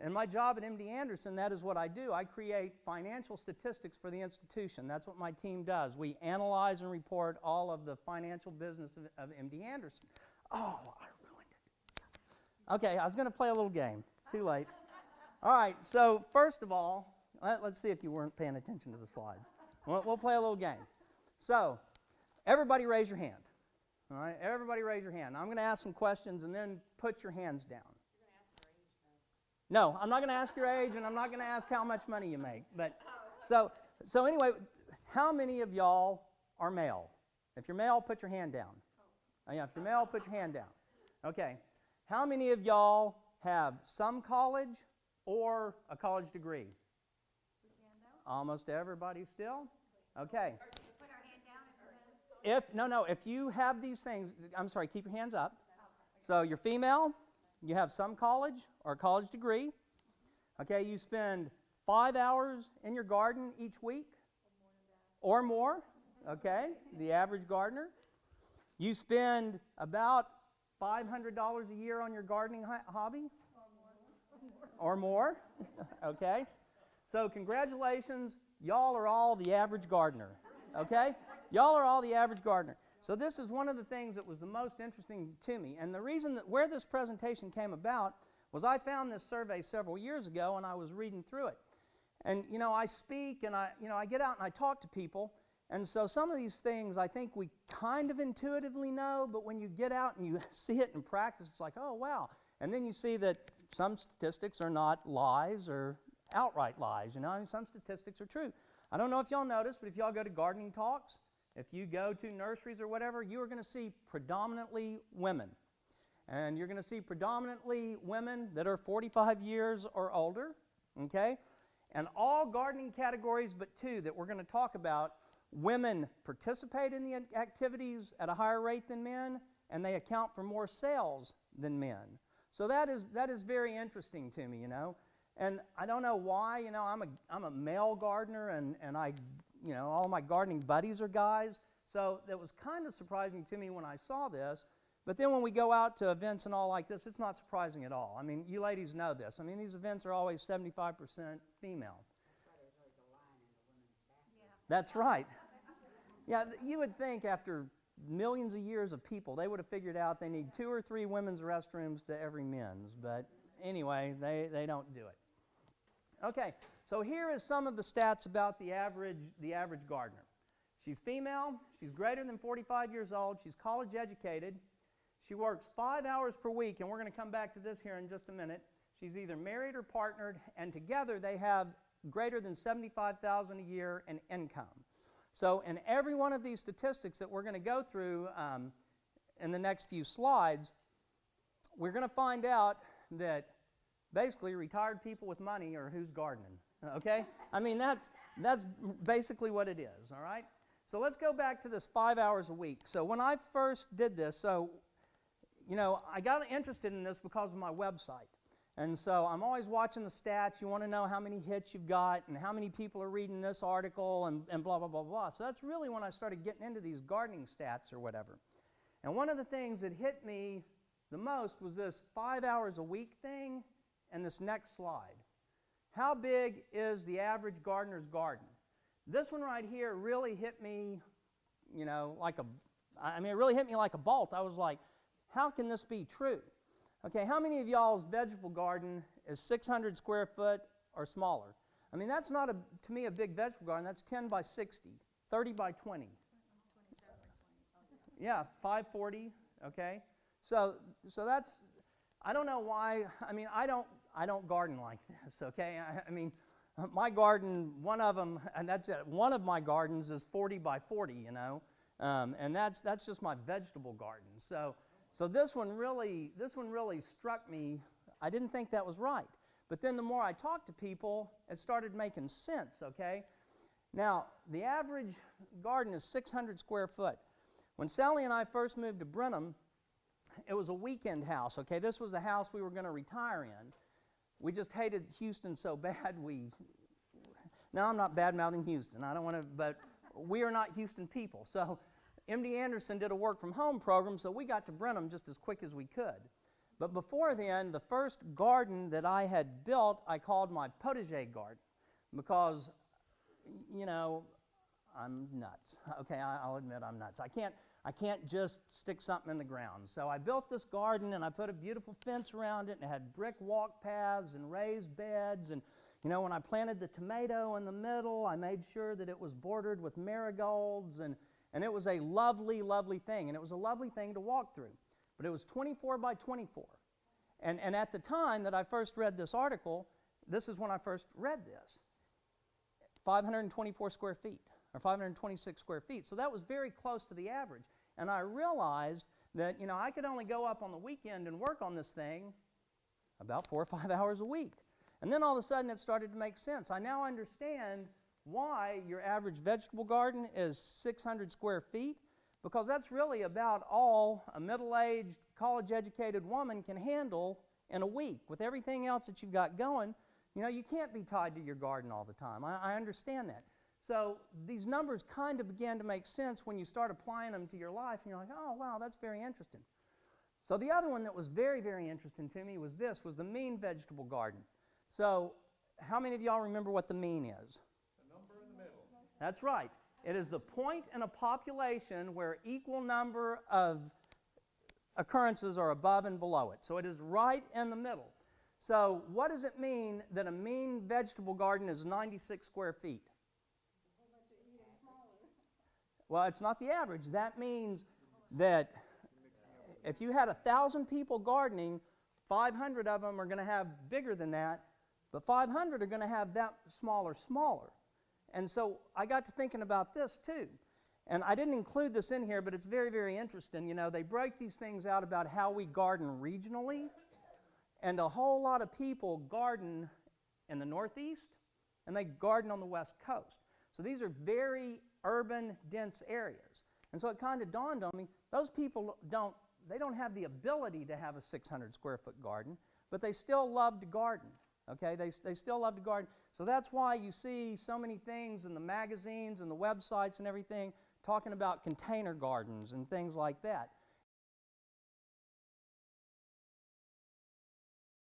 in my job at MD Anderson, that is what I do. I create financial statistics for the institution. That's what my team does. We analyze and report all of the financial business of MD Anderson. Oh, I ruined it. Okay, I was going to play a little game. Too late. All right, so first of all, let's see if you weren't paying attention to the slides. We'll play a little game. So, everybody raise your hand. All right, everybody raise your hand. I'm going to ask some questions and then put your hands down. No, I'm not going to ask your age, and I'm not going to ask how much money you make. But so anyway, how many of y'all are male? If you're male, put your hand down. Oh, yeah, if you're male, put your hand down. Okay. How many of y'all have some college or a college degree? Almost everybody still? Okay. Put our hand down If you have these things, I'm sorry, keep your hands up. So you're female, you have some college or a college degree. Okay, you spend 5 hours in your garden each week or more. Okay, the average gardener. You spend about $500 a year on your gardening hobby? Or more. Okay. So congratulations, y'all are all the average gardener. Okay? Y'all are all the average gardener. So this is one of the things that was the most interesting to me. And the reason that where this presentation came about was I found this survey several years ago and I was reading through it. And I speak and I get out and I talk to people. And so some of these things I think we kind of intuitively know, but when you get out and you see it in practice, it's like, oh, wow. And then you see that some statistics are not lies or outright lies. Some statistics are true. I don't know if y'all noticed, but if y'all go to gardening talks, if you go to nurseries or whatever, you are going to see predominantly women. And you're going to see predominantly women that are 45 years or older, okay? And all gardening categories but two that we're going to talk about, women participate in the activities at a higher rate than men, and they account for more sales than men. So that is very interesting to me, And I don't know why, I'm a male gardener and I, all my gardening buddies are guys. So that was kind of surprising to me when I saw this. But then when we go out to events and all like this, it's not surprising at all. I mean, you ladies know this. I mean, these events are always 75% female. That's right. Yeah, you would think after millions of years of people, they would have figured out they need 2 or 3 women's restrooms to every men's. But anyway, they don't do it. Okay, so here is some of the stats about the average gardener. She's female, she's greater than 45 years old, she's college educated, she works 5 hours per week, and we're going to come back to this here in just a minute. She's either married or partnered, and together they have greater than $75,000 a year in income. So in every one of these statistics that we're going to go through in the next few slides, we're going to find out that basically retired people with money are who's gardening, okay? I mean, that's basically what it is, all right? So let's go back to this 5 hours a week. So when I first did this, I got interested in this because of my website. And so I'm always watching the stats. You want to know how many hits you've got and how many people are reading this article and blah, blah, blah, blah. So that's really when I started getting into these gardening stats or whatever. And one of the things that hit me the most was this 5 hours a week thing and this next slide. How big is the average gardener's garden? This one right here really hit me, it really hit me like a bolt. I was like, how can this be true? Okay, how many of y'all's vegetable garden is 600 square foot or smaller? I mean, that's not, to me, a big vegetable garden. That's 10 by 60, 30 by 20. Yeah, 540, okay? So that's, I don't know why, I don't garden like this, okay? My garden, one of them, and that's it, one of my gardens is 40 by 40, and that's just my vegetable garden. So this one really struck me. I didn't think that was right. But then the more I talked to people, it started making sense, okay? Now, the average garden is 600 square foot. When Sally and I first moved to Brenham, it was a weekend house, okay? This was a house we were going to retire in. We just hated Houston so bad now I'm not bad-mouthing Houston. I don't want to, but we are not Houston people. So MD Anderson did a work-from-home program, so we got to Brenham just as quick as we could. But before then, the first garden that I had built, I called my potager garden because, you know, I'm nuts. Okay, I'll admit I'm nuts. I can't just stick something in the ground. So I built this garden and I put a beautiful fence around it and it had brick walk paths and raised beds. And, you know, when I planted the tomato in the middle, I made sure that it was bordered with marigolds, and it was a lovely, lovely thing. And it was a lovely thing to walk through. But it was 24 by 24. And at the time that I first read this article, this is when I first read this, 524 square feet, or 526 square feet. So that was very close to the average. And I realized that, you know, I could only go up on the weekend and work on this thing about 4 or 5 hours a week. And then all of a sudden it started to make sense. I now understand why your average vegetable garden is 600 square feet, because that's really about all a middle-aged, college-educated woman can handle in a week. With everything else that you've got going, you know, you can't be tied to your garden all the time. I understand that. So these numbers kind of began to make sense when you start applying them to your life, and you're like, oh, wow, that's very interesting. So the other one that was very, very interesting to me was the mean vegetable garden. So how many of y'all remember what the mean is? The number in the middle. That's right. It is the point in a population where equal number of occurrences are above and below it. So it is right in the middle. So what does it mean that a mean vegetable garden is 96 square feet? Well, it's not the average. That means that if you had 1,000 people gardening, 500 of them are going to have bigger than that, but 500 are going to have that smaller. And so I got to thinking about this too. And I didn't include this in here, but it's very, very interesting. You know, they break these things out about how we garden regionally. And a whole lot of people garden in the Northeast, and they garden on the West Coast. So these are very urban, dense areas. And so it kind of dawned on me, those people don't have the ability to have a 600 square foot garden, but they still love to garden. Okay, they still love to garden. So that's why you see so many things in the magazines and the websites and everything talking about container gardens and things like that.